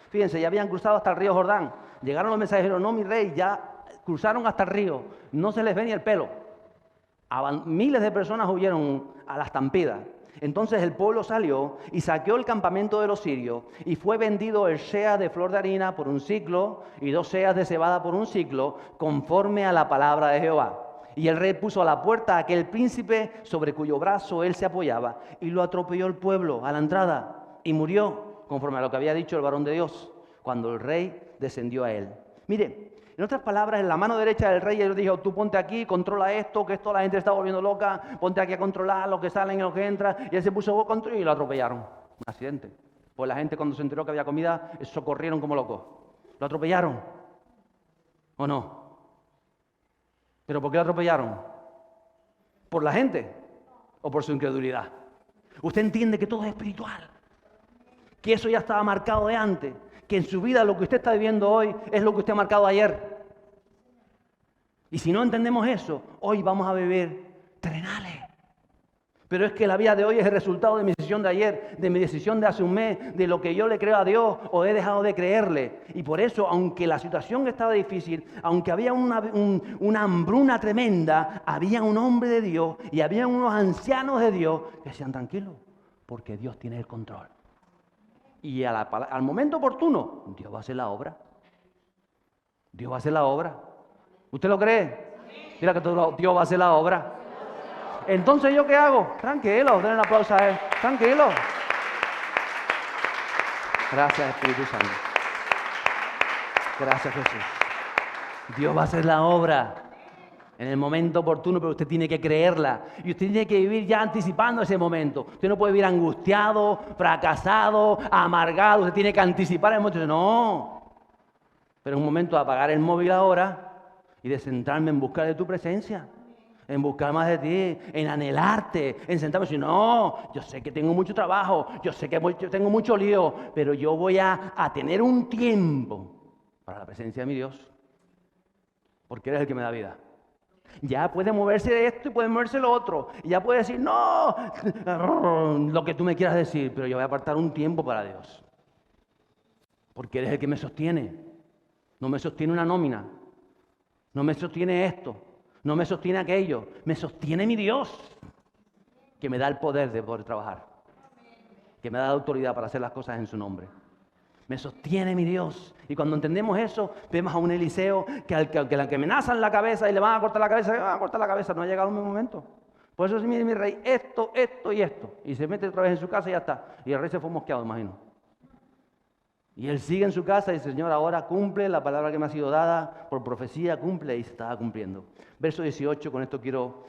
Fíjense, ya habían cruzado hasta el río Jordán. Llegaron los mensajeros: no, mi rey, ya cruzaron hasta el río. No se les ve ni el pelo. Miles de personas huyeron a la estampida. Entonces el pueblo salió y saqueó el campamento de los sirios y fue vendido el seah de flor de harina por 1 siclo y 2 seas de cebada por 1 siclo, conforme a la palabra de Jehová. Y el rey puso a la puerta a aquel príncipe sobre cuyo brazo él se apoyaba y lo atropelló el pueblo a la entrada y murió, conforme a lo que había dicho el varón de Dios, cuando el rey descendió a él. Mire, en otras palabras, en la mano derecha del rey él dijo: tú ponte aquí, controla esto, que esto la gente está volviendo loca, ponte aquí a controlar lo que salen y lo que entra. Y él se puso a control y lo atropellaron. Un accidente. Pues la gente, cuando se enteró que había comida, eso corrieron como locos. Lo atropellaron. ¿O no? ¿Pero por qué lo atropellaron? ¿Por la gente o por su incredulidad? Usted entiende que todo es espiritual, que eso ya estaba marcado de antes, que en su vida lo que usted está viviendo hoy es lo que usted ha marcado ayer. Y si no entendemos eso, hoy vamos a vivir terrenales. Pero es que la vida de hoy es el resultado de mi decisión de ayer, de mi decisión de hace un mes, de lo que yo le creo a Dios o he dejado de creerle. Y por eso, aunque la situación estaba difícil, aunque había una hambruna tremenda, había un hombre de Dios y había unos ancianos de Dios que decían: tranquilos, porque Dios tiene el control. Y al momento oportuno, Dios va a hacer la obra. Dios va a hacer la obra. ¿Usted lo cree? Mira que Dios va a hacer la obra. Entonces, ¿yo qué hago? Tranquilo, denle un aplauso a él. Tranquilo. Gracias, Espíritu Santo. Gracias, Jesús. Dios va a hacer la obra en el momento oportuno, pero usted tiene que creerla. Y usted tiene que vivir ya anticipando ese momento. Usted no puede vivir angustiado, fracasado, amargado. Usted tiene que anticipar el momento. No. Pero es un momento de apagar el móvil ahora y de centrarme en buscar de tu presencia. En buscar más de ti, en anhelarte, en sentarme y decir: no, yo sé que tengo mucho trabajo, yo sé que tengo mucho lío, pero yo voy a tener un tiempo para la presencia de mi Dios, porque eres el que me da vida. Ya puede moverse de esto y puede moverse de lo otro, y ya puede decir: no, lo que tú me quieras decir, pero yo voy a apartar un tiempo para Dios, porque eres el que me sostiene. No me sostiene una nómina, no me sostiene esto, no me sostiene aquello, me sostiene mi Dios, que me da el poder de poder trabajar, que me da la autoridad para hacer las cosas en su nombre. Me sostiene mi Dios. Y cuando entendemos eso, vemos a un Eliseo que al que amenazan la cabeza y le van a cortar la cabeza, no ha llegado mi momento. Por eso, mire mi rey, esto, esto y esto. Y se mete otra vez en su casa y ya está. Y el rey se fue mosqueado, imagino. Y él sigue en su casa y dice, Señor, ahora cumple la palabra que me ha sido dada por profecía, cumple, y se estaba cumpliendo. Verso 18, con esto quiero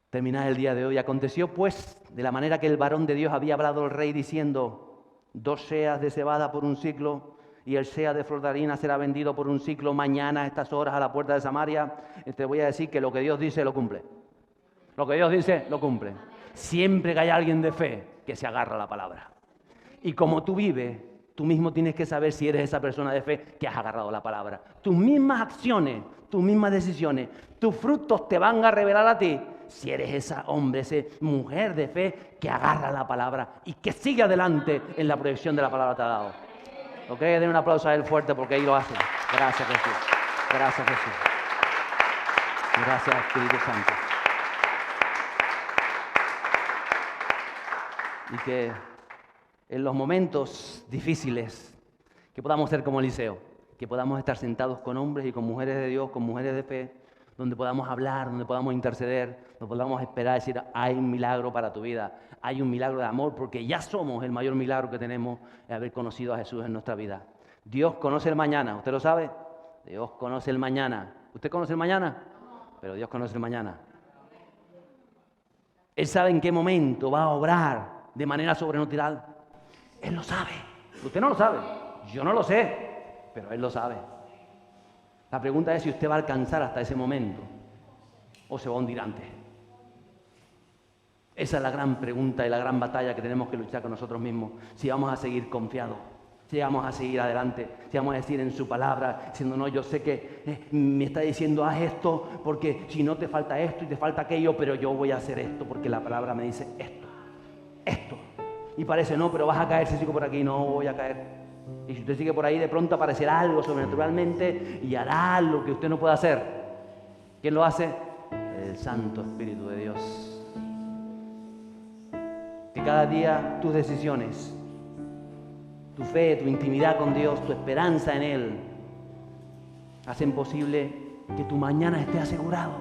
terminar el día de hoy. Aconteció pues, de la manera que el varón de Dios había hablado al rey diciendo, 2 seas de cebada por un siclo, y el sea de flor de harina será vendido por un siclo mañana a estas horas a la puerta de Samaria. Te voy a decir que lo que Dios dice lo cumple. Lo que Dios dice lo cumple. Siempre que hay alguien de fe que se agarra a la palabra. Y como tú vives, tú mismo tienes que saber si eres esa persona de fe que has agarrado la palabra. Tus mismas acciones, tus mismas decisiones, tus frutos te van a revelar a ti si eres esa hombre, esa mujer de fe que agarra la palabra y que sigue adelante en la proyección de la palabra que te ha dado. Ok, den un aplauso a él fuerte porque ahí lo hace. Gracias, Jesús. Gracias, Jesús. Gracias, Espíritu Santo. Y que en los momentos difíciles, que podamos ser como Eliseo, que podamos estar sentados con hombres y con mujeres de Dios, con mujeres de fe, donde podamos hablar, donde podamos interceder, donde podamos esperar, decir, hay un milagro para tu vida, hay un milagro de amor, porque ya somos el mayor milagro que tenemos, de haber conocido a Jesús en nuestra vida. Dios conoce el mañana, ¿usted lo sabe? Dios conoce el mañana. ¿Usted conoce el mañana? Pero Dios conoce el mañana. Él sabe en qué momento va a obrar de manera sobrenatural. Él lo sabe. Usted no lo sabe. Yo no lo sé, pero Él lo sabe. La pregunta es si usted va a alcanzar hasta ese momento o se va a hundir antes. Esa es la gran pregunta y la gran batalla que tenemos que luchar con nosotros mismos. Si vamos a seguir confiados, si vamos a seguir adelante, si vamos a decir en su palabra, diciendo, no, yo sé que me está diciendo, haz esto, porque si no te falta esto y te falta aquello, pero yo voy a hacer esto, porque la palabra me dice esto. Y parece, no, pero vas a caer si sigo por aquí. No voy a caer. Y si usted sigue por ahí, de pronto aparecerá algo sobrenaturalmente y hará lo que usted no puede hacer. ¿Quién lo hace? El Santo Espíritu de Dios. Que cada día tus decisiones, tu fe, tu intimidad con Dios, tu esperanza en Él, hacen posible que tu mañana esté asegurado.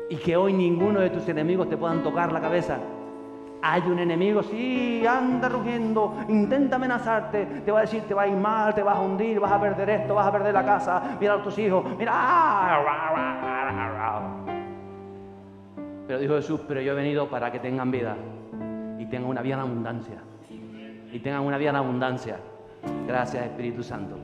Y que hoy ninguno de tus enemigos te puedan tocar la cabeza. Hay un enemigo, sí, anda rugiendo, intenta amenazarte, te va a decir, te va a ir mal, te vas a hundir, vas a perder esto, vas a perder la casa, mira a tus hijos, mira. Pero dijo Jesús, pero yo he venido para que tengan vida y tengan una vida en abundancia. Y tengan una vida en abundancia. Gracias, Espíritu Santo.